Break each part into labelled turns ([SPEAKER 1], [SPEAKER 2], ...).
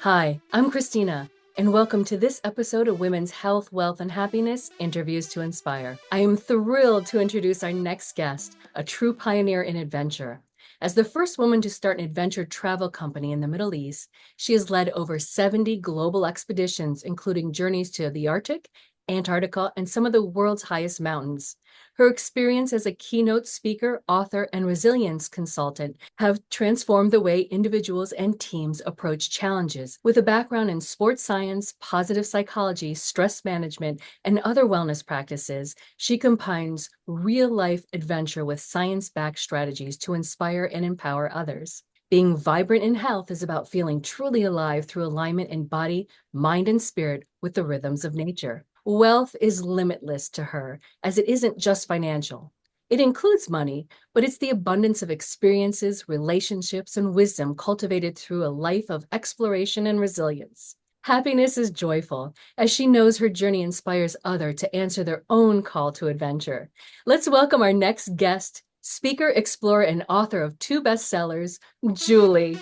[SPEAKER 1] Hi, I'm Christina, and welcome to this episode of Women's Health, Wealth, and Happiness Interviews to Inspire. I am thrilled to introduce our next guest, a true pioneer in adventure. As the first woman to start an adventure travel company in the Middle East, she has led over 70 global expeditions, including journeys to the Arctic, Antarctica, and some of the world's highest mountains. Her experience as a keynote speaker, author, and resilience consultant have transformed the way individuals and teams approach challenges. With a background in sports science, positive psychology, stress management, and other wellness practices, she combines real-life adventure with science-backed strategies to inspire and empower others. Being vibrant in health is about feeling truly alive through alignment in body, mind, and spirit with the rhythms of nature. Wealth is limitless to her, as it isn't just financial. It includes money, but it's the abundance of experiences, relationships, and wisdom cultivated through a life of exploration and resilience. Happiness is joyful, as she knows her journey inspires others to answer their own call to adventure. Let's welcome our next guest, speaker, explorer, and author of 2 bestsellers, Julie.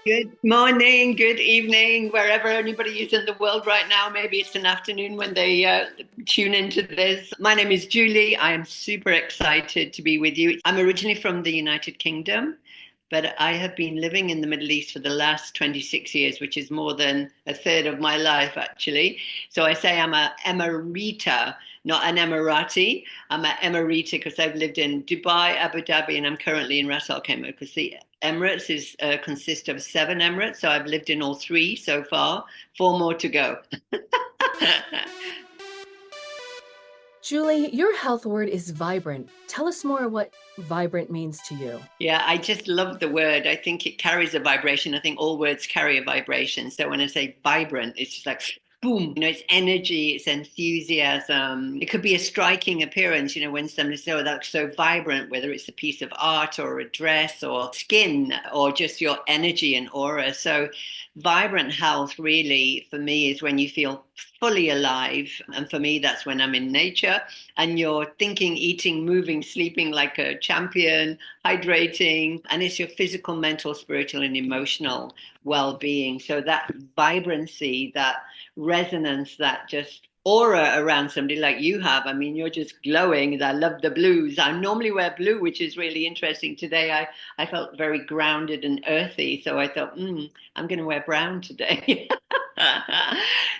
[SPEAKER 2] Good morning, good evening, wherever anybody is in the world right now. Maybe it's an afternoon when they tune into this. My name is Julie. I am super excited to be with you. I'm originally from the United Kingdom, but I have been living in the Middle East for the last 26 years, which is more than a third of my life, actually. So I say I'm a Emirita, not an Emirati. I'm an Emirita because I've lived in Dubai, Abu Dhabi, and I'm currently in Ras Al Khaimah because the Emirates consist of 7 Emirates. So I've lived in all 3 so far, 4 more to go.
[SPEAKER 1] Julie, your health word is vibrant. Tell us more what vibrant means to you.
[SPEAKER 2] Yeah, I just love the word. I think it carries a vibration. I think all words carry a vibration. So when I say vibrant, it's just like boom, it's energy, it's enthusiasm. It could be a striking appearance, when somebody says, oh, that's so vibrant, whether it's a piece of art or a dress or skin or just your energy and aura. So vibrant health really for me is when you feel fully alive. And for me, that's when I'm in nature and you're thinking, eating, moving, sleeping like a champion, hydrating, and it's your physical, mental, spiritual, and emotional well-being. So that vibrancy, that resonance, that just aura around somebody like you have. I mean, you're just glowing. I love the blues. I normally wear blue, which is really interesting. Today, I felt very grounded and earthy. So I thought, I'm going to wear brown today.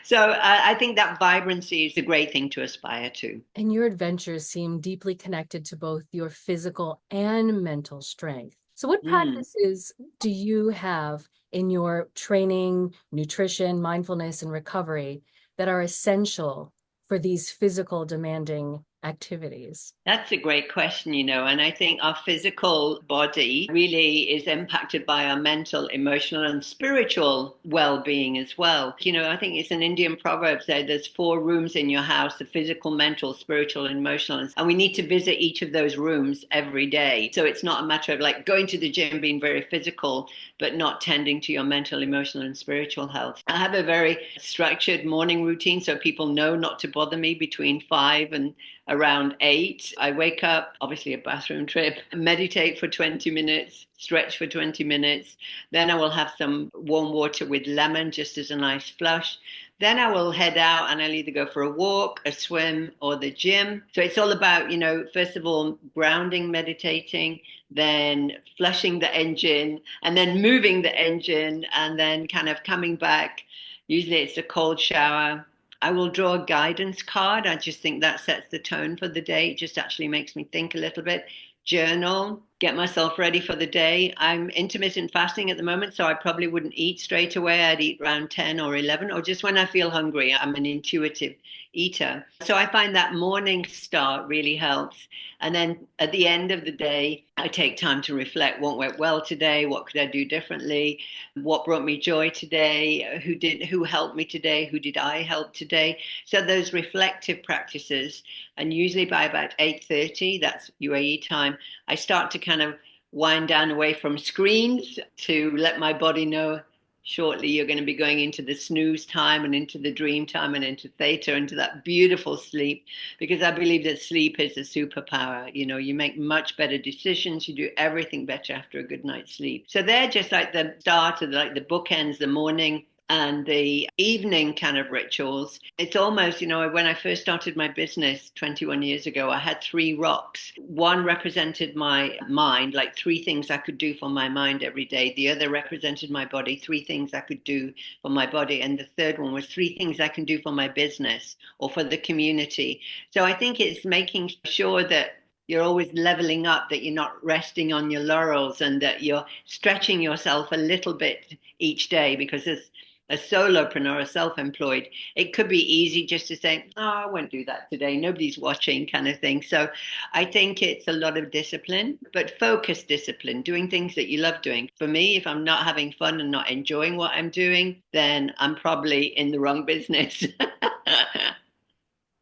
[SPEAKER 2] So I think that vibrancy is a great thing to aspire to.
[SPEAKER 1] And your adventures seem deeply connected to both your physical and mental strength. So, what
[SPEAKER 2] Mm.
[SPEAKER 1] practices do you have in your training, nutrition, mindfulness, and recovery that are essential for these physical demanding activities?
[SPEAKER 2] That's a great question, and I think our physical body really is impacted by our mental, emotional, and spiritual well-being as well. I think it's an Indian proverb that there's 4 rooms in your house, the physical, mental, spiritual, and emotional. And we need to visit each of those rooms every day. So it's not a matter of like going to the gym, being very physical, but not tending to your mental, emotional, and spiritual health. I have a very structured morning routine so people know not to bother me between 5 and around 8. I wake up, obviously a bathroom trip, meditate for 20 minutes, stretch for 20 minutes. Then I will have some warm water with lemon just as a nice flush. Then I will head out and I'll either go for a walk, a swim, or the gym. So it's all about, first of all, grounding, meditating, then flushing the engine, and then moving the engine, and then kind of coming back. Usually it's a cold shower. I will draw a guidance card. I just think that sets the tone for the day. It just actually makes me think a little bit. Journal, get myself ready for the day. I'm intermittent fasting at the moment, so I probably wouldn't eat straight away. I'd eat around 10 or 11, or just when I feel hungry. I'm an intuitive eater. So I find that morning start really helps. And then at the end of the day, I take time to reflect what went well today, what could I do differently, what brought me joy today, who helped me today, who did I help today. So those reflective practices, and usually by about 8:30, that's UAE time, I start to kind of wind down away from screens to let my body know shortly you're going to be going into the snooze time and into the dream time and into theta, into that beautiful sleep, because I believe that sleep is a superpower. You make much better decisions, you do everything better after a good night's sleep. So they're just like the start of like the bookends, the morning and the evening kind of rituals. It's almost, when I first started my business 21 years ago, I had three rocks. One represented my mind, like three things I could do for my mind every day. The other represented my body, three things I could do for my body. And the third one was three things I can do for my business or for the community. So I think it's making sure that you're always leveling up, that you're not resting on your laurels, and that you're stretching yourself a little bit each day, because as a solopreneur, a self-employed, it could be easy just to say, "Oh, I won't do that today. Nobody's watching," kind of thing. So I think it's a lot of discipline, but focused discipline, doing things that you love doing. For me, if I'm not having fun and not enjoying what I'm doing, then I'm probably in the wrong business.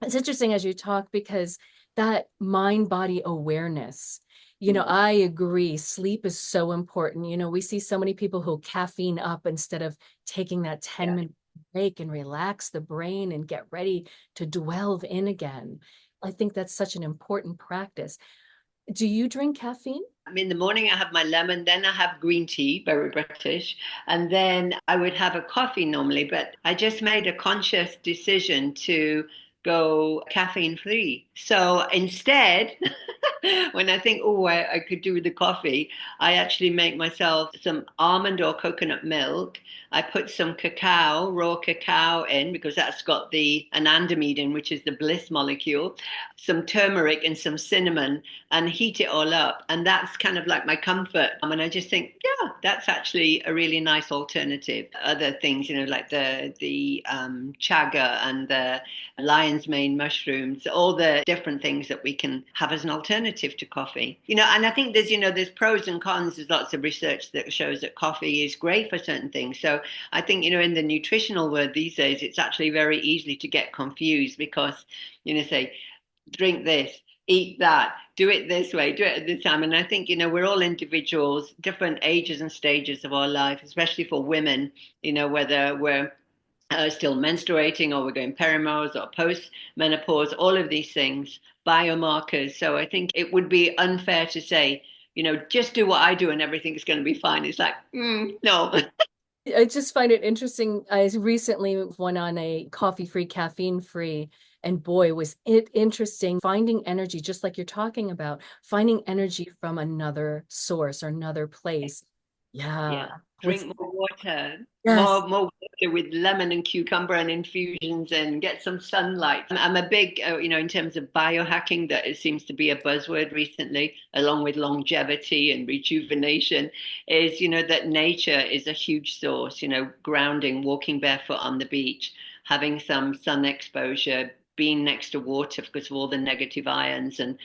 [SPEAKER 1] It's interesting as you talk because that mind body awareness, I agree. Sleep is so important. We see so many people who caffeine up instead of taking that
[SPEAKER 2] Yeah.
[SPEAKER 1] 10-minute break and relax the brain and get ready to delve in again. I think that's such an important practice. Do you drink caffeine?
[SPEAKER 2] In the morning, I have my lemon, then I have green tea, very British, and then I would have a coffee normally. But I just made a conscious decision to go caffeine free. So instead, when I think, oh, I could do with the coffee, I actually make myself some almond or coconut milk. I put some cacao, raw cacao in, because that's got the anandamide in, which is the bliss molecule, some turmeric and some cinnamon, and heat it all up. And that's kind of like my comfort. And I just think, yeah, that's actually a really nice alternative. Other things, like the chaga and the lion's mane mushrooms, all the different things that we can have as an alternative to coffee. And I think there's pros and cons. There's lots of research that shows that coffee is great for certain things. So I think, in the nutritional world these days, it's actually very easy to get confused because, say, drink this, eat that, do it this way, do it at this time. And I think, we're all individuals, different ages and stages of our life, especially for women, whether we're still menstruating or we're going perimenopause or post menopause, all of these things, biomarkers. So I think it would be unfair to say, just do what I do and everything's going to be fine. It's like, no.
[SPEAKER 1] I just find it interesting. I recently went on a coffee-free, caffeine-free, and boy, was it interesting finding energy, just like you're talking about, finding energy from another source or another place. Yeah.
[SPEAKER 2] Yeah,
[SPEAKER 1] What's
[SPEAKER 2] drink more water,
[SPEAKER 1] yes.
[SPEAKER 2] more water with lemon and cucumber and infusions, and get some sunlight. I'm a big, in terms of biohacking, that it seems to be a buzzword recently, along with longevity and rejuvenation, is, that nature is a huge source, grounding, walking barefoot on the beach, having some sun exposure, being next to water because of all the negative ions and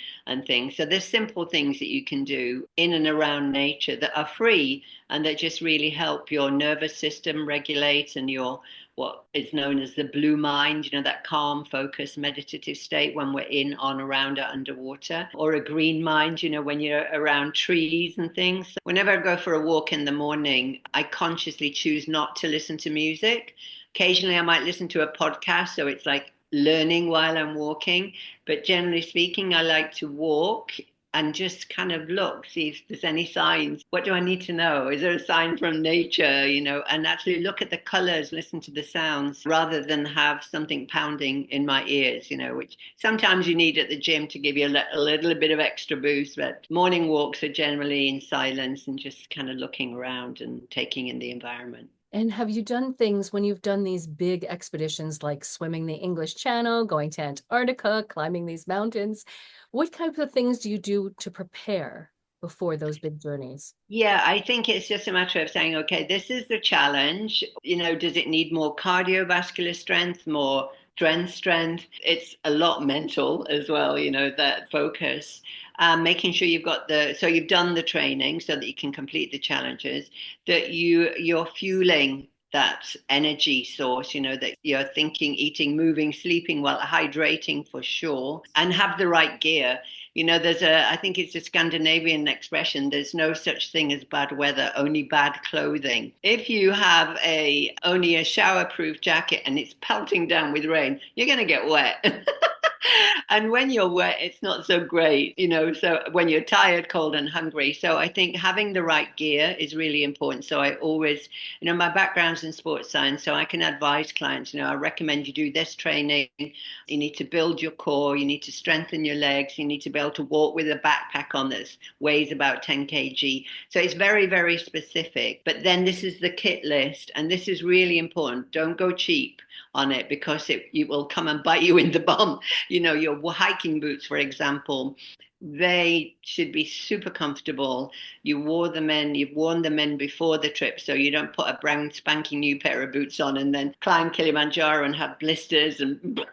[SPEAKER 2] things. So there's simple things that you can do in and around nature that are free and that just really help your nervous system regulate, and your what is known as the blue mind, that calm, focused, meditative state when we're in, on, around, or underwater, or a green mind, when you're around trees and things. Whenever I go for a walk in the morning, I consciously choose not to listen to music. Occasionally, I might listen to a podcast, so it's like learning while I'm walking. But generally speaking, I like to walk and just kind of look, see if there's any signs. What do I need to know? Is there a sign from nature, and actually look at the colors, listen to the sounds, rather than have something pounding in my ears, which sometimes you need at the gym to give you a little bit of extra boost. But morning walks are generally in silence and just kind of looking around and taking in the environment.
[SPEAKER 1] And have you done things when you've done these big expeditions like swimming the English Channel, going to Antarctica, climbing these mountains? What kinds of things do you do to prepare before those big journeys?
[SPEAKER 2] Yeah, I think it's just a matter of saying, okay, this is the challenge. Does it need more cardiovascular strength, more strength? It's a lot mental as well, that focus. Making sure so you've done the training so that you can complete the challenges, that you're fueling that energy source, that you're thinking, eating, moving, sleeping well, hydrating for sure, and have the right gear. I think it's a Scandinavian expression, there's no such thing as bad weather, only bad clothing. If you have only a shower-proof jacket and it's pelting down with rain, you're going to get wet. And when you're wet, it's not so great, so when you're tired, cold, and hungry. So I think having the right gear is really important. So I always, my background's in sports science, so I can advise clients, I recommend you do this training. You need to build your core, you need to strengthen your legs, you need to be able to walk with a backpack on that weighs about 10 kg. So it's very, very specific. But then this is the kit list, and this is really important. Don't go cheap on it because it will come and bite you in the bum. Your hiking boots, for example, they should be super comfortable. You've worn them in before the trip, so you don't put a brand spanking new pair of boots on and then climb Kilimanjaro and have blisters and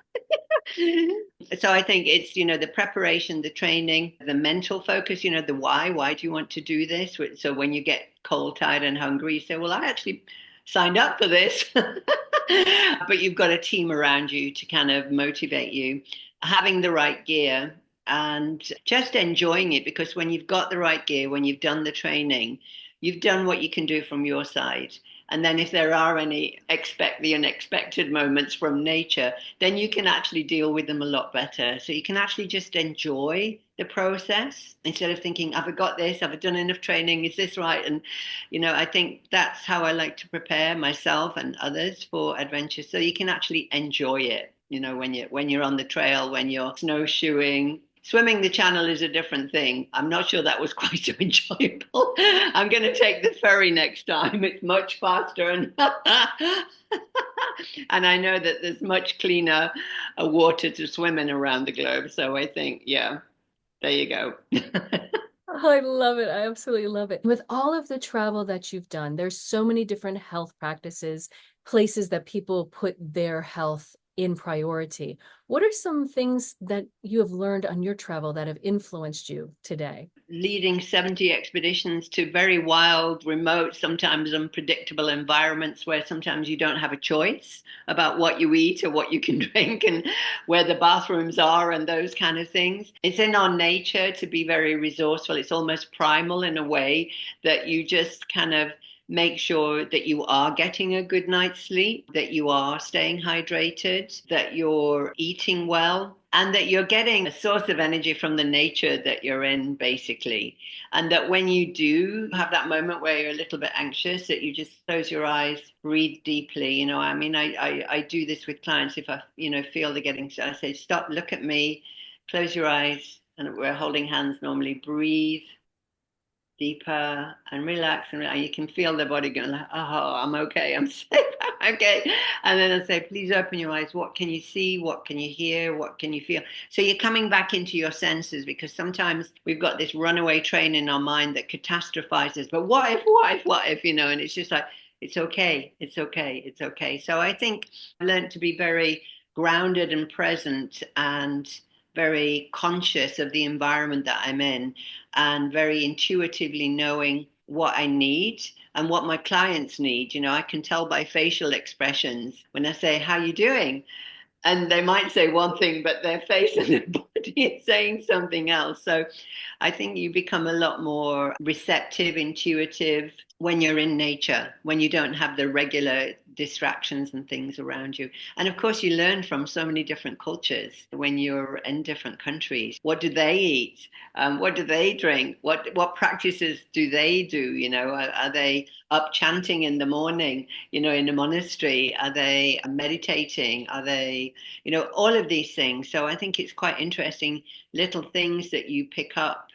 [SPEAKER 2] so I think it's, the preparation, the training, the mental focus, the why do you want to do this? So when you get cold, tired, and hungry, you say, well, I actually signed up for this. But you've got a team around you to kind of motivate you, having the right gear and just enjoying it, because when you've got the right gear, when you've done the training, you've done what you can do from your side. And then if there are any the unexpected moments from nature, then you can actually deal with them a lot better. So you can actually just enjoy the process instead of thinking, have I got this? Have I done enough training? Is this right? And, I think that's how I like to prepare myself and others for adventure. So you can actually enjoy it, when you're on the trail, when you're snowshoeing. Swimming the channel is a different thing. I'm not sure that was quite so enjoyable. I'm going to take the ferry next time. It's much faster and and I know that there's much cleaner water to swim in around the globe. So I think, yeah, there you go.
[SPEAKER 1] Oh, I love it. I absolutely love it. With all of the travel that you've done, there's so many different health practices, places that people put their health in priority. What are some things that you have learned on your travel that have influenced you today?
[SPEAKER 2] Leading 70 expeditions to very wild, remote, sometimes unpredictable environments where sometimes you don't have a choice about what you eat or what you can drink and where the bathrooms are and those kind of things. It's in our nature to be very resourceful. It's almost primal in a way that you just kind of make sure that you are getting a good night's sleep, that you are staying hydrated, that you're eating well, and that you're getting a source of energy from the nature that you're in, basically. And that when you do have that moment where you're a little bit anxious, that you just close your eyes, breathe deeply. I do this with clients. If I, feel they're getting, I say, stop, look at me, close your eyes, and we're holding hands normally, breathe deeper and relax, and you can feel the body going like, oh, I'm okay, I'm safe, I'm okay. And then I say, please open your eyes. What can you see? What can you hear? What can you feel? So you're coming back into your senses, because sometimes we've got this runaway train in our mind that catastrophizes, but what if, and it's just like, it's okay, it's okay, it's okay. So I think I've learned to be very grounded and present and very conscious of the environment that I'm in, and very intuitively knowing what I need and what my clients need. I can tell by facial expressions when I say, how you doing? And they might say one thing, but their face and their body is saying something else. So I think you become a lot more receptive, intuitive when you're in nature, when you don't have the regular distractions and things around you. And of course, you learn from so many different cultures when you're in different countries. What do they eat? What do they drink? What practices do they do? Are they up chanting in the morning, in a monastery? Are they meditating? Are they, all of these things? So I think it's quite interesting, little things that you pick up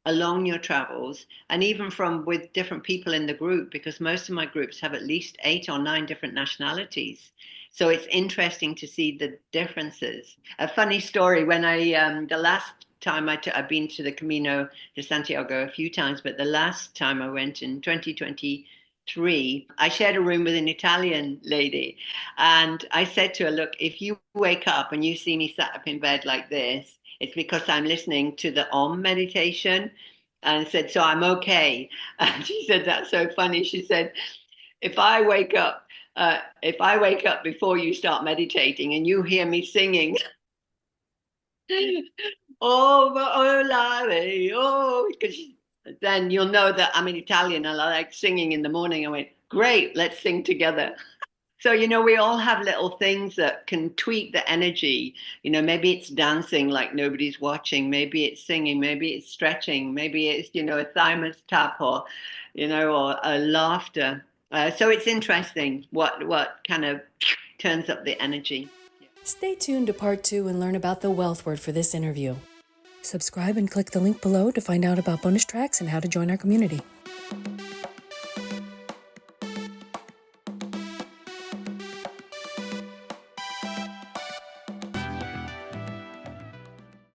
[SPEAKER 2] along your travels, and even from with different people in the group, because most of my groups have at least 8 or 9 different nationalities. So it's interesting to see the differences. A funny story, when the last time I've been to the Camino de Santiago a few times, but the last time I went in 2023, I shared a room with an Italian lady. And I said to her, look, if you wake up and you see me sat up in bed like this, it's because I'm listening to the Om meditation. And I said, so I'm okay. And she said, that's so funny. She said, if I wake up If I wake up before you start meditating and you hear me singing, oh, oh, la, oh, because then you'll know that I'm an Italian and I like singing in the morning. I went, great, let's sing together. So, we all have little things that can tweak the energy. Maybe it's dancing like nobody's watching. Maybe it's singing. Maybe it's stretching. Maybe it's, a thymus tap or a laughter. So it's interesting what kind of turns up the energy.
[SPEAKER 1] Stay tuned to part 2 and learn about the wealth word for this interview. Subscribe and click the link below to find out about bonus tracks and how to join our community.